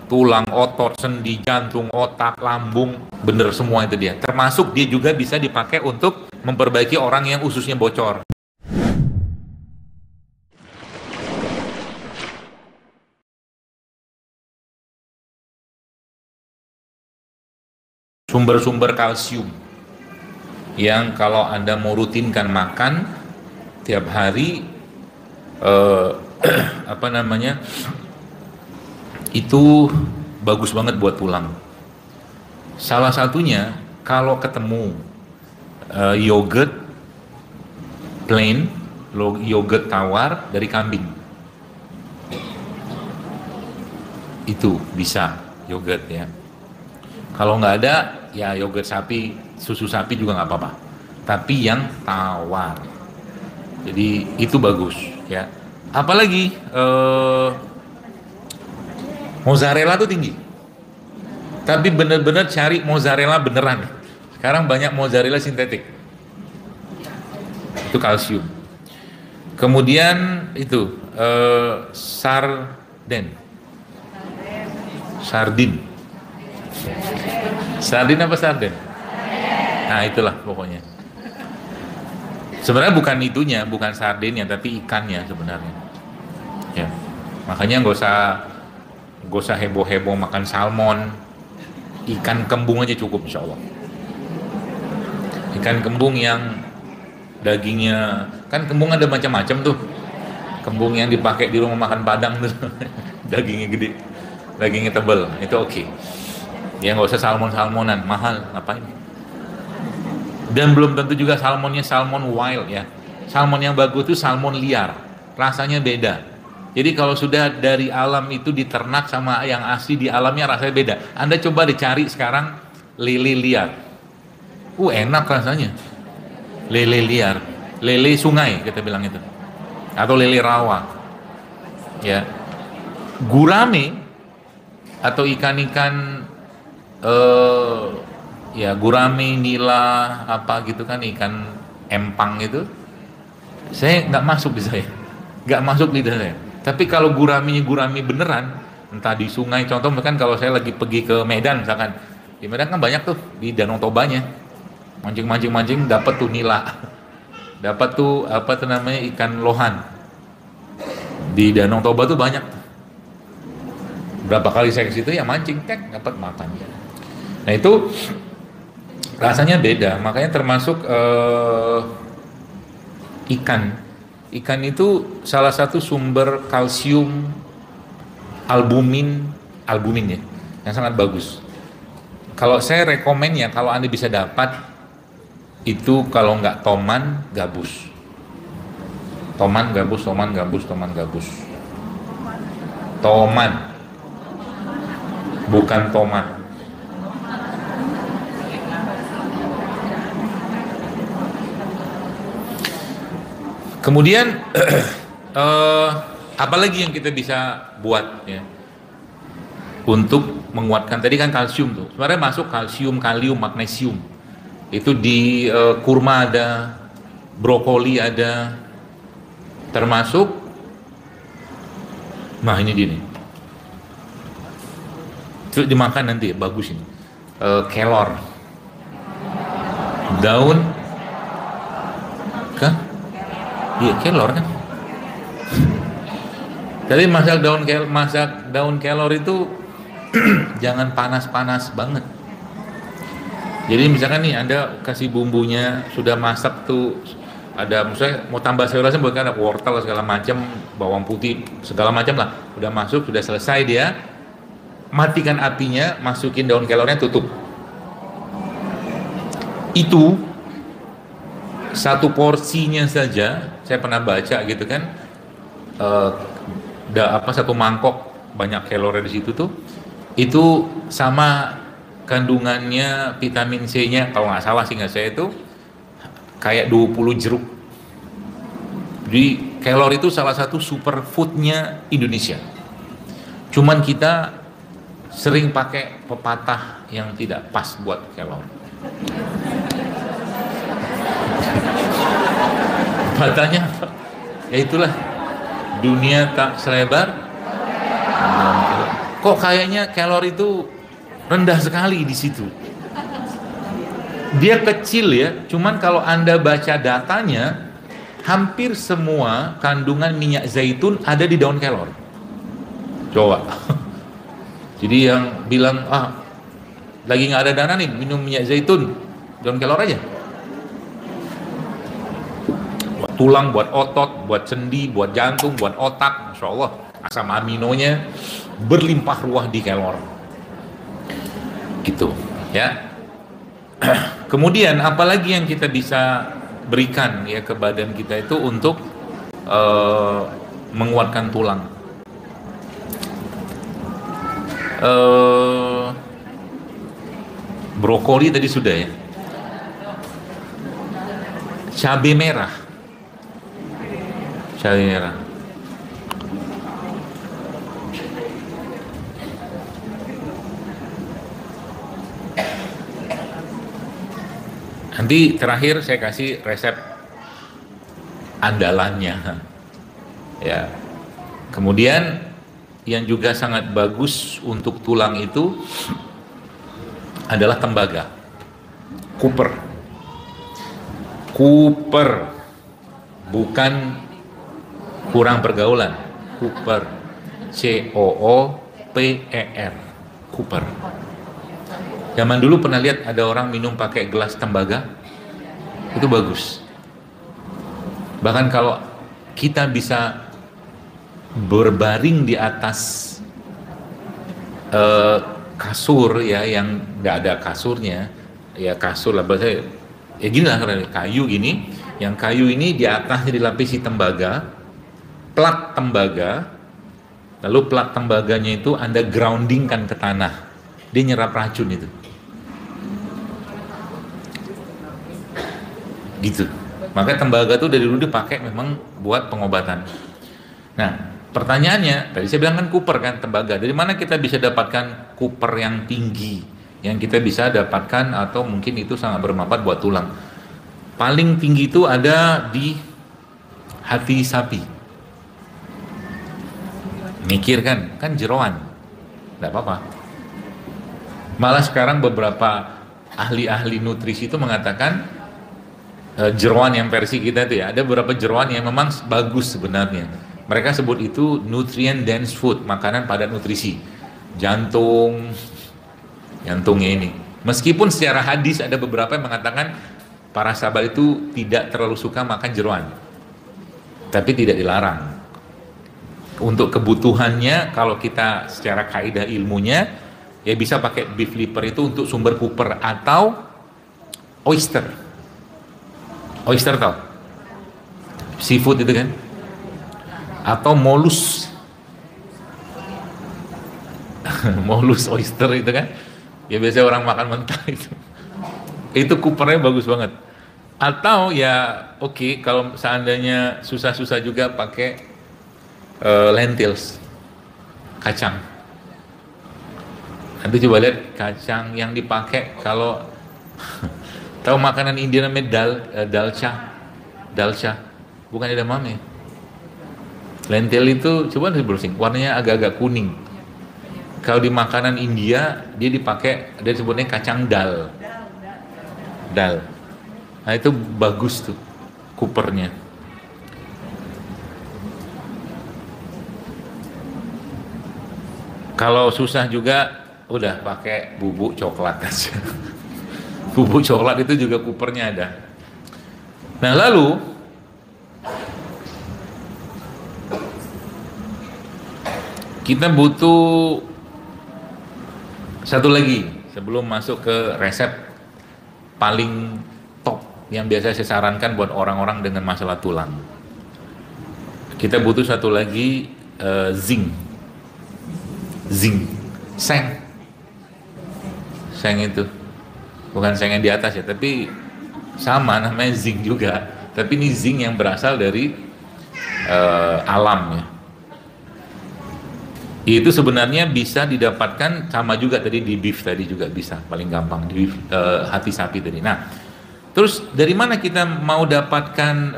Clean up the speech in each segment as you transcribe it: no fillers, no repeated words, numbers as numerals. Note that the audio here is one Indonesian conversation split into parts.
tulang, otot, sendi, jantung, otak, lambung, bener semua itu dia. Termasuk dia juga bisa dipakai untuk memperbaiki orang yang ususnya bocor. Sumber-sumber kalsium yang kalau Anda mau rutinkan makan tiap hari, apa namanya, itu bagus banget buat tulang. Salah satunya kalau ketemu yogurt plain, yogurt tawar dari kambing, itu bisa yogurt ya. Kalau nggak ada ya yogurt sapi, susu sapi juga nggak apa-apa, tapi yang tawar. Jadi itu bagus ya. Apalagi mozzarella tuh tinggi, tapi bener-bener cari mozzarella beneran. Sekarang banyak mozzarella sintetik, itu kalsium. Kemudian itu sardin apa sarden? Nah itulah pokoknya. Sebenarnya bukan itunya, bukan sardennya, tapi ikannya sebenarnya. Ya, makanya nggak usah heboh-heboh makan salmon. Ikan kembung aja cukup, insya Allah. Ikan kembung yang dagingnya, kan kembung ada macam-macam tuh. Kembung yang dipakai di rumah makan Padang tuh, dagingnya gede, dagingnya tebal, itu oke. Ya nggak usah salmonan, mahal, ngapain? Dan belum tentu juga salmonnya salmon wild ya. Salmon yang bagus itu salmon liar, rasanya beda. Jadi kalau sudah dari alam itu diternak sama yang asli di alamnya rasanya beda. Anda coba dicari sekarang lele liar, enak rasanya. Lele liar, lele sungai kita bilang itu, atau lele rawa. Ya, gurame atau ikan-ikan ya gurame, nila, apa gitu kan, ikan empang itu, saya nggak masuk di saya, nggak masuk lidah saya. Tapi kalau gurame beneran, entah di sungai, contoh misalkan kalau saya lagi pergi ke Medan misalkan, di Medan kan banyak tuh di Danau Tobanya, mancing dapat tuh nila, dapat tuh apa tuh namanya ikan lohan, di Danau Toba tuh banyak. Berapa kali saya ke situ ya mancing, dapat makan. Nah itu rasanya beda, makanya termasuk ikan itu salah satu sumber kalsium, albumin ya, yang sangat bagus. Kalau saya rekomen ya, kalau Anda bisa dapat itu, kalau nggak toman gabus, toman, bukan tomat. Kemudian apalagi yang kita bisa buat ya untuk menguatkan, tadi kan kalsium tuh sebenarnya masuk kalsium, kalium, magnesium itu di kurma ada, brokoli ada, termasuk nah ini dia nih, itu dimakan nanti bagus ini, kelor, daun kan. Iya, kelor kan. Jadi masak daun kelor itu jangan panas-panas banget. Jadi misalkan nih Anda kasih bumbunya, sudah masak tuh, ada misalnya mau tambah sayuran, bukan ada wortel segala macam, bawang putih segala macam lah, udah masuk, sudah selesai dia, matikan apinya, masukin daun kelornya, tutup. Itu satu porsinya saja, saya pernah baca gitu kan, satu mangkok banyak kalori di situ tuh, itu sama kandungannya vitamin C-nya, kalau nggak salah sih nggak saya itu kayak 20 jeruk. Jadi kalori itu salah satu superfoodnya Indonesia. Cuman kita sering pakai pepatah yang tidak pas buat kalori. Pepatahnya apa? Ya itulah, dunia tak selebar. kok kayaknya kalori itu rendah sekali di situ. Dia kecil ya, cuman kalau Anda baca datanya, hampir semua kandungan minyak zaitun ada di daun kelor. Coba. Jadi yang bilang, lagi nggak ada dana nih, minum minyak zaitun, daun kelor aja. Buat tulang, buat otot, buat sendi, buat jantung, buat otak, Masya Allah, asam aminonya berlimpah ruah di kelor. Gitu, ya. Kemudian apalagi yang kita bisa berikan ya ke badan kita itu untuk menguatkan tulang. Brokoli tadi sudah ya. Cabai merah. Cabai merah. Nanti terakhir saya kasih resep andalannya. Ya. Kemudian yang juga sangat bagus untuk tulang itu adalah tembaga. Cooper. Cooper. Bukan kurang pergaulan. Cooper. C-O-O-P-E-R. Cooper. Zaman dulu pernah lihat ada orang minum pakai gelas tembaga, itu bagus. Bahkan kalau kita bisa berbaring di atas kasur ya, yang nggak ada kasurnya, ya kasur lah bahasa, ya gini lah, kayu gini, yang kayu ini di atasnya dilapisi tembaga, plat tembaga, lalu plat tembaganya itu Anda groundingkan ke tanah, dia nyerap racun itu. Gitu. Maka tembaga itu dari dulu dipakai memang buat pengobatan. Nah, pertanyaannya, tadi saya bilang kan Cooper kan, tembaga. Dari mana kita bisa dapatkan Cooper yang tinggi, yang kita bisa dapatkan atau mungkin itu sangat bermanfaat buat tulang? Paling tinggi itu ada di hati sapi. Mikir kan jeroan, nggak apa-apa. Malah sekarang beberapa ahli-ahli nutrisi itu mengatakan jeroan yang versi kita itu ya, ada beberapa jeroan yang memang bagus sebenarnya. Mereka sebut itu nutrient dense food, makanan padat nutrisi. Jantungnya ini. Meskipun secara hadis ada beberapa yang mengatakan para sahabat itu tidak terlalu suka makan jeroan, tapi tidak dilarang. Untuk kebutuhannya, kalau kita secara kaidah ilmunya, ya bisa pakai beef liver itu untuk sumber Cooper atau oyster. Oyster tau? Seafood itu kan? Atau molus. Molus oyster itu kan? Ya biasanya orang makan mentah itu. Itu Coopernya bagus banget. Atau ya oke, kalau seandainya susah-susah juga pakai lentils. Kacang. Nanti coba lihat kacang yang dipakai kalau tahu makanan India namanya dalcha, bukan edamame. Lentil itu coba nanti browsing, warnanya agak-agak kuning. Kalau di makanan India dia dipakai, dia sebutnya kacang dal. Nah itu bagus tuh Coopernya. Kalau susah juga udah pakai bubuk coklat aja. Bubuk coklat itu juga Coopernya ada. Nah lalu kita butuh satu lagi sebelum masuk ke resep paling top yang biasa saya sarankan buat orang-orang dengan masalah tulang. Kita butuh satu lagi zinc, seng itu. Bukan seng yang di atas ya, tapi sama namanya zinc juga. Tapi ini zinc yang berasal dari alam ya. Itu sebenarnya bisa didapatkan sama juga tadi di beef tadi juga bisa, paling gampang di beef, hati sapi tadi. Nah, terus dari mana kita mau dapatkan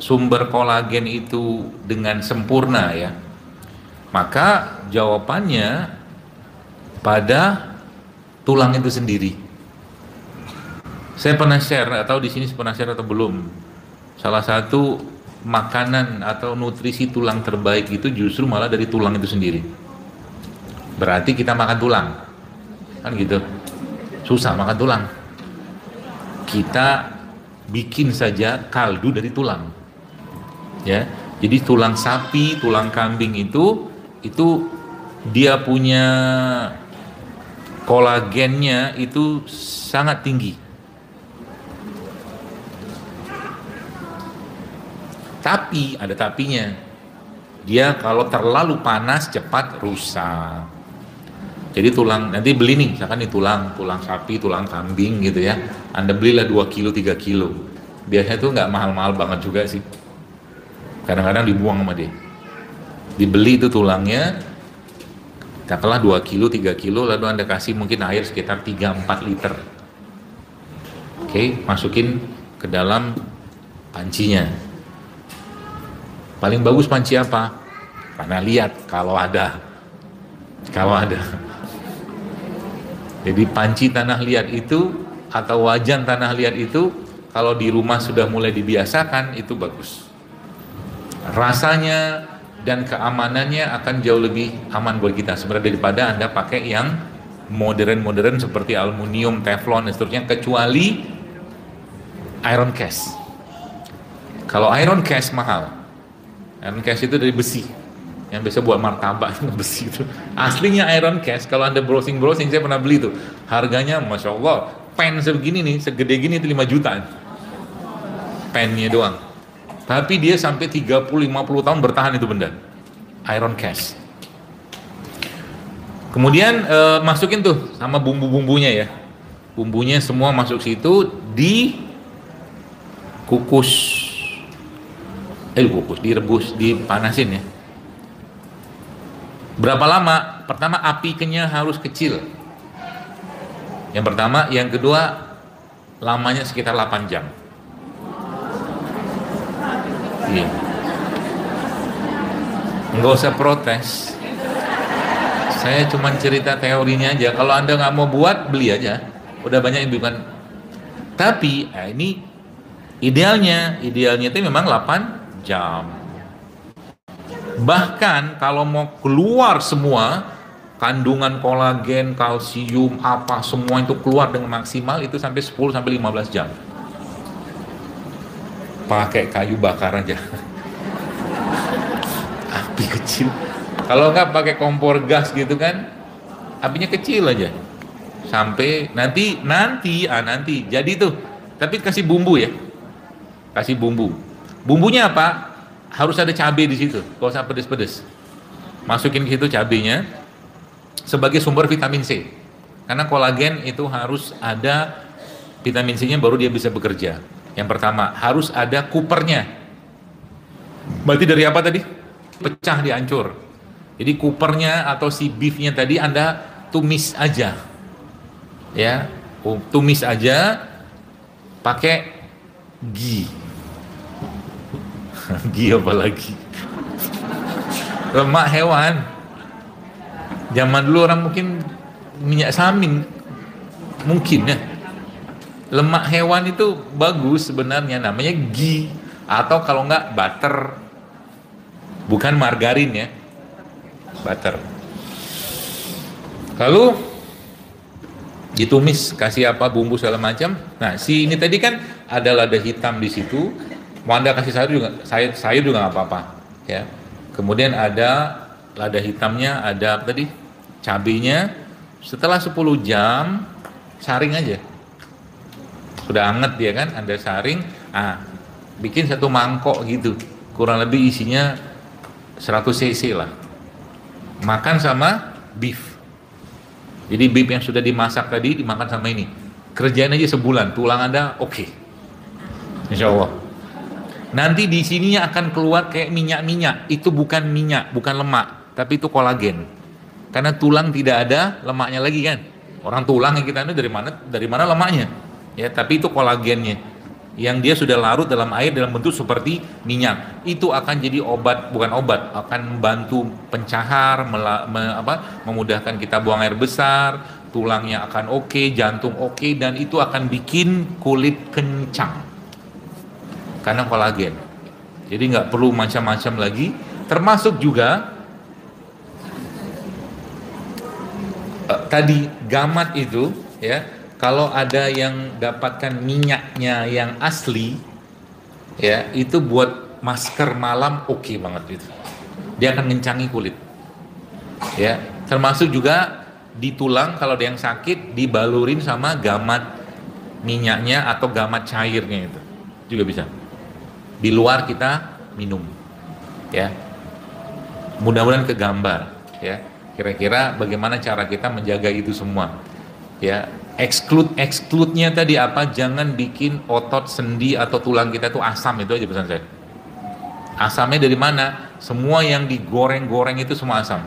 sumber kolagen itu dengan sempurna ya? Maka jawabannya pada tulang itu sendiri. Saya pernah share, atau di sini pernah share atau belum, salah satu makanan atau nutrisi tulang terbaik itu justru malah dari tulang itu sendiri. Berarti kita makan tulang, kan gitu. Susah makan tulang. Kita bikin saja kaldu dari tulang, ya. Jadi tulang sapi, tulang kambing itu dia punya kolagennya itu sangat tinggi. Tapi ada tapinya. Dia kalau terlalu panas cepat rusak. Jadi tulang, nanti beli nih, misalkan nih tulang sapi, tulang kambing gitu ya. Anda belilah 2 kilo, 3 kilo. Biasanya tuh nggak mahal-mahal banget juga sih. Kadang-kadang dibuang sama dia. Dibeli itu tulangnya, katakanlah 2 kilo, 3 kilo, lalu Anda kasih mungkin air sekitar 3-4 liter. Oke, masukin ke dalam pancinya. Paling bagus panci apa? Karena lihat kalau ada. Jadi panci tanah liat itu atau wajan tanah liat itu kalau di rumah sudah mulai dibiasakan itu bagus. Rasanya dan keamanannya akan jauh lebih aman buat kita sebenarnya daripada Anda pakai yang modern seperti aluminium, teflon dan seterusnya, kecuali iron cast. Kalau iron cast mahal. Iron cast itu dari besi. Yang biasa buat martabak itu besi itu. Aslinya iron cast, kalau Anda browsing, saya pernah beli itu. Harganya Masya Allah, pen segini nih, segede gini itu 5 jutaan. Pennya doang. Tapi dia sampai 30-50 tahun bertahan itu benda. Iron cast. Kemudian masukin tuh sama bumbu-bumbunya ya. Bumbunya semua masuk situ, direbus, dipanasin ya. Berapa lama? Pertama apinya harus kecil. Yang pertama, yang kedua lamanya sekitar 8 jam. Iya. Nggak usah protes. Saya cuma cerita teorinya aja. Kalau Anda nggak mau buat, beli aja. Udah banyak yang bukan. Tapi ini idealnya itu memang 8 jam. Bahkan kalau mau keluar semua kandungan kolagen, kalsium, apa semua itu keluar dengan maksimal itu sampai 10-15 jam. Pakai kayu bakar aja. Api kecil. Kalau nggak pakai kompor gas gitu kan, apinya kecil aja. Sampai nanti jadi tuh. Tapi kasih bumbu ya. Kasih bumbu. Bumbunya apa? Harus ada cabai di situ, gak usah pedes-pedes. Masukin ke situ cabainya sebagai sumber vitamin C. Karena kolagen itu harus ada vitamin C-nya baru dia bisa bekerja. Yang pertama, harus ada kupernya. Berarti dari apa tadi? Pecah, dihancur. Jadi kupernya atau si beefnya tadi Anda tumis aja. Ya, tumis aja pakai ghee. Ghee apa lagi? Lemak hewan. Zaman dulu orang mungkin minyak samin, mungkin ya. Lemak hewan itu bagus sebenarnya, namanya ghee, atau kalau enggak butter, bukan margarin ya, butter. Lalu ditumis, kasih apa bumbu segala macam. Nah, si ini tadi kan ada lada hitam di situ. Mau Anda kasih sayur juga nggak apa-apa, ya. Kemudian ada lada hitamnya, ada apa tadi? Cabenya. Setelah 10 jam, saring aja. Sudah anget dia kan, Anda saring. Bikin satu mangkok gitu, kurang lebih isinya 100 cc lah. Makan sama beef. Jadi beef yang sudah dimasak tadi dimakan sama ini. Kerjain aja sebulan, tulang Anda oke. Insya Allah. Nanti di sininya akan keluar kayak minyak-minyak. Itu bukan minyak, bukan lemak, tapi itu kolagen. Karena tulang tidak ada lemaknya lagi kan. Orang tulang yang kita ini dari mana lemaknya? Ya, tapi itu kolagennya. yang dia sudah larut dalam air dalam bentuk seperti minyak. Itu akan jadi obat, bukan obat, akan membantu pencahar, memudahkan kita buang air besar, tulangnya akan oke, jantung oke, dan itu akan bikin kulit kencang karena kolagen. Jadi nggak perlu macam-macam lagi. Termasuk juga tadi gamat itu ya, kalau ada yang dapatkan minyaknya yang asli ya, itu buat masker malam oke banget itu. Dia akan ngencangi kulit. Ya, termasuk juga di tulang kalau ada yang sakit dibalurin sama gamat minyaknya atau gamat cairnya itu juga bisa. Di luar kita minum. Ya. Mudah-mudahan kegambar ya. Kira-kira bagaimana cara kita menjaga itu semua. Ya, exclude-nya tadi apa? Jangan bikin otot, sendi atau tulang kita tuh asam, itu aja pesan saya. Asamnya dari mana? Semua yang digoreng-goreng itu semua asam.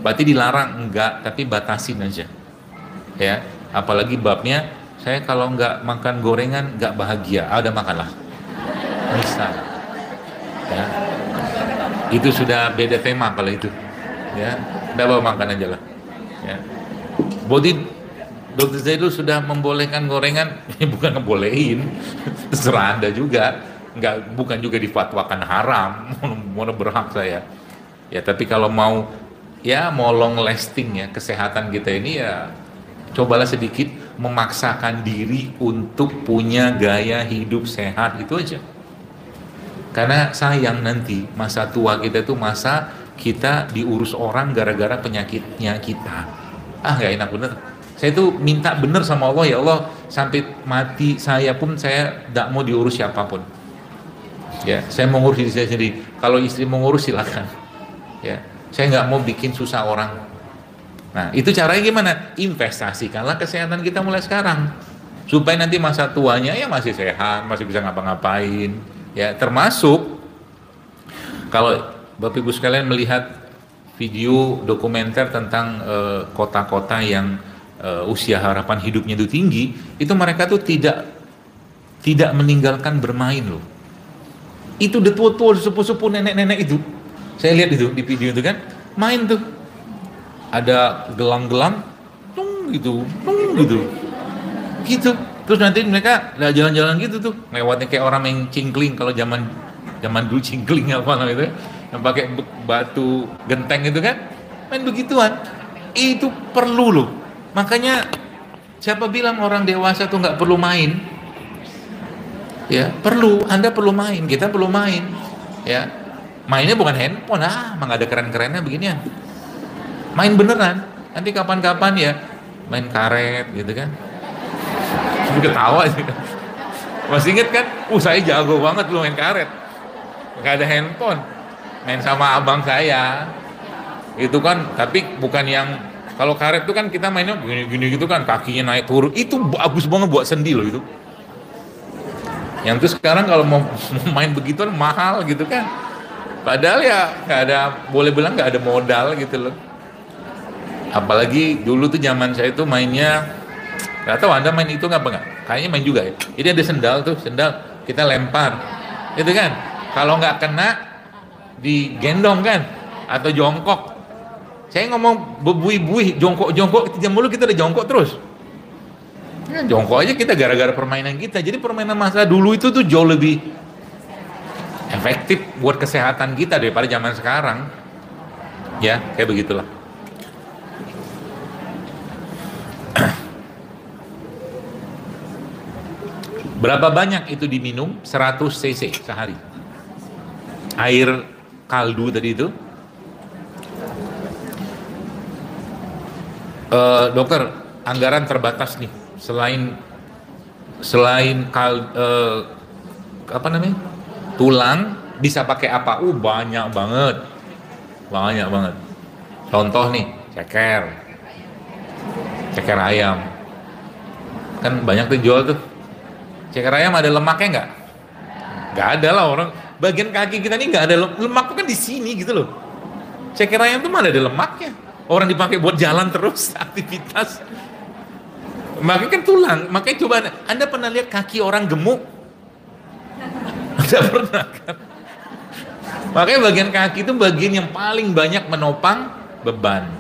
Berarti dilarang enggak, tapi batasin aja. Ya, apalagi babnya saya kalau enggak makan gorengan enggak bahagia. Ada makanlah. Misal. Ya. Itu sudah beda tema kalau itu. Ya, enggak bawa makan aja lah. Ya. Dokter Zaidul sudah membolehkan gorengan, bukan ngebolehin, terserah Anda juga, bukan juga difatwakan haram, mana berhak saya. Ya, tapi kalau mau long lasting ya kesehatan kita ini ya, cobalah sedikit memaksakan diri untuk punya gaya hidup sehat, itu aja. Karena sayang nanti masa tua kita itu masa kita diurus orang gara-gara penyakitnya kita. Nggak enak bener. Saya tuh minta bener sama Allah, ya Allah, sampai mati saya pun saya tidak mau diurus siapapun. Ya, saya mau ngurus diri saya sendiri. Kalau istri mau ngurus silakan. Ya, saya nggak mau bikin susah orang. Nah, itu caranya gimana? Investasikanlah kesehatan kita mulai sekarang, supaya nanti masa tuanya ya masih sehat, masih bisa ngapa-ngapain. Ya, termasuk kalau Bapak Ibu sekalian melihat video dokumenter tentang kota-kota yang usia harapan hidupnya itu tinggi, itu mereka tuh tidak meninggalkan bermain loh. Itu udah tua-tua, sepuh-sepuh, nenek-nenek itu. Saya lihat itu di video itu kan, main tuh. Ada gelang-gelang, gitu. Gitu. Terus nanti mereka jalan-jalan gitu tuh, lewatnya kayak orang main cingkling. Kalau zaman dulu cingkling apa namanya itu, yang pakai batu genteng itu kan, main begituan. Itu perlu loh. Makanya siapa bilang orang dewasa tuh nggak perlu main? Ya, perlu. Anda perlu main, kita perlu main. Ya, mainnya bukan handphone, emang ada keren-kerennya beginian. Main beneran. Nanti kapan-kapan ya main karet gitu kan. Ketawa sih. Masih inget kan? Saya jago banget lu main karet. Gak ada handphone. Main sama abang saya. Itu kan, tapi bukan yang, kalau karet itu kan kita mainnya gini-gini gitu kan, kakinya naik turun. Itu bagus banget buat sendi loh itu. Yang itu sekarang kalau mau main begituan mahal gitu kan. Padahal ya gak ada, boleh bilang gak ada modal gitu loh. Apalagi dulu tuh zaman saya tuh mainnya, gak tahu Anda main itu nggak? Kayaknya main juga ya. Jadi ada sendal kita lempar, gitu kan? Kalau nggak kena, digendong kan? Atau jongkok. Saya ngomong bebuih-buih, jongkok, jam mulu kita udah jongkok terus. Ya, jongkok aja kita gara-gara permainan kita. Jadi permainan masa dulu itu tuh jauh lebih efektif buat kesehatan kita daripada zaman sekarang. Ya, kayak begitulah. Berapa banyak itu diminum? 100 cc sehari. Air kaldu tadi itu. Dokter, anggaran terbatas nih. Selain tulang bisa pakai apa? Banyak banget. Contoh nih, ceker ayam. Kan banyak tuh jual tuh. Ceker ayam ada lemaknya nggak? Nggak ada lah, orang bagian kaki kita nih nggak ada lemak kan di sini gitu loh. Ceker ayam tuh mana ada lemaknya? Orang dipakai buat jalan terus aktivitas. Makanya kan tulang. Makanya coba Anda pernah lihat kaki orang gemuk? Tidak pernah kan. Makanya bagian kaki itu bagian yang paling banyak menopang beban.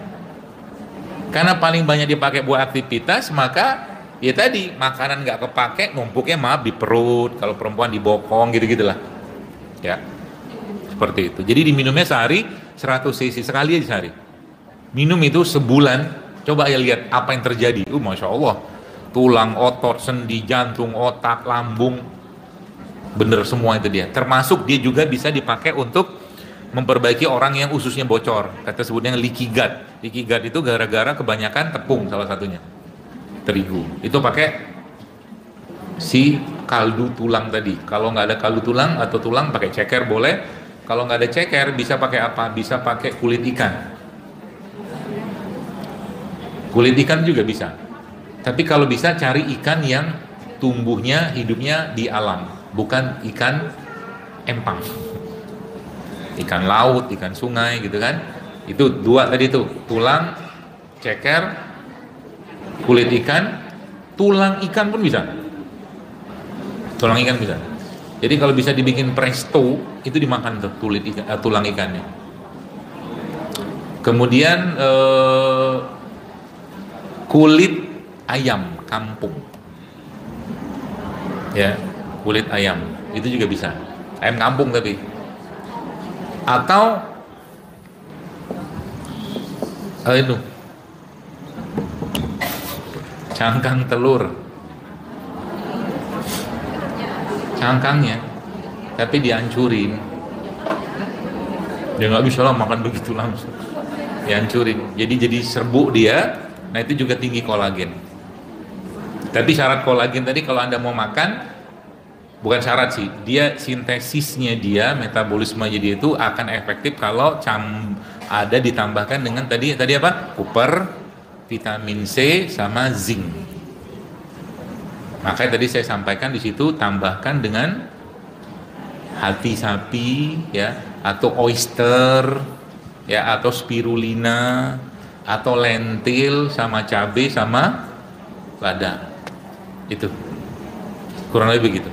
Karena paling banyak dipakai buat aktivitas, maka ya tadi makanan nggak kepake, numpuknya maaf di perut. Kalau perempuan di bokong gitu-gitulah. Ya, seperti itu. Jadi diminumnya sehari 100 cc sekali aja sehari. Minum itu sebulan, coba ya lihat apa yang terjadi. Masya Allah, tulang, otot, sendi, jantung, otak, lambung, bener semua itu dia. Termasuk dia juga bisa dipakai untuk memperbaiki orang yang ususnya bocor. Kata sebutnya leaky gut. Leaky gut itu gara-gara kebanyakan tepung salah satunya, terigu. Itu pakai si kaldu tulang tadi. Kalau nggak ada kaldu tulang atau tulang pakai ceker boleh. Kalau nggak ada ceker bisa pakai apa? Bisa pakai kulit ikan. Kulit ikan juga bisa. Tapi kalau bisa cari ikan yang tumbuhnya, hidupnya di alam, bukan ikan empang. Ikan laut, ikan sungai gitu kan. Itu dua tadi tuh, tulang, ceker, kulit ikan, tulang ikan pun bisa. Tulang ikan bisa. Jadi kalau bisa dibikin presto, itu dimakan tuh tulang ikannya. Kemudian kulit ayam kampung, ya, kulit ayam itu juga bisa, ayam kampung tapi, atau itu cangkang telur, cangkangnya tapi dihancurin, dia nggak bisa lah makan begitu langsung, dihancurin, jadi serbuk dia. Nah itu juga tinggi kolagen. Tapi syarat kolagen tadi kalau Anda mau makan, bukan syarat sih, dia sintesisnya dia, metabolisme dia itu akan efektif kalau ada ditambahkan dengan tadi apa? Koper, vitamin C sama zinc. Makanya tadi saya sampaikan di situ tambahkan dengan hati sapi ya, atau oyster ya, atau spirulina, atau lentil sama cabai sama lada. Itu kurang lebih begitu.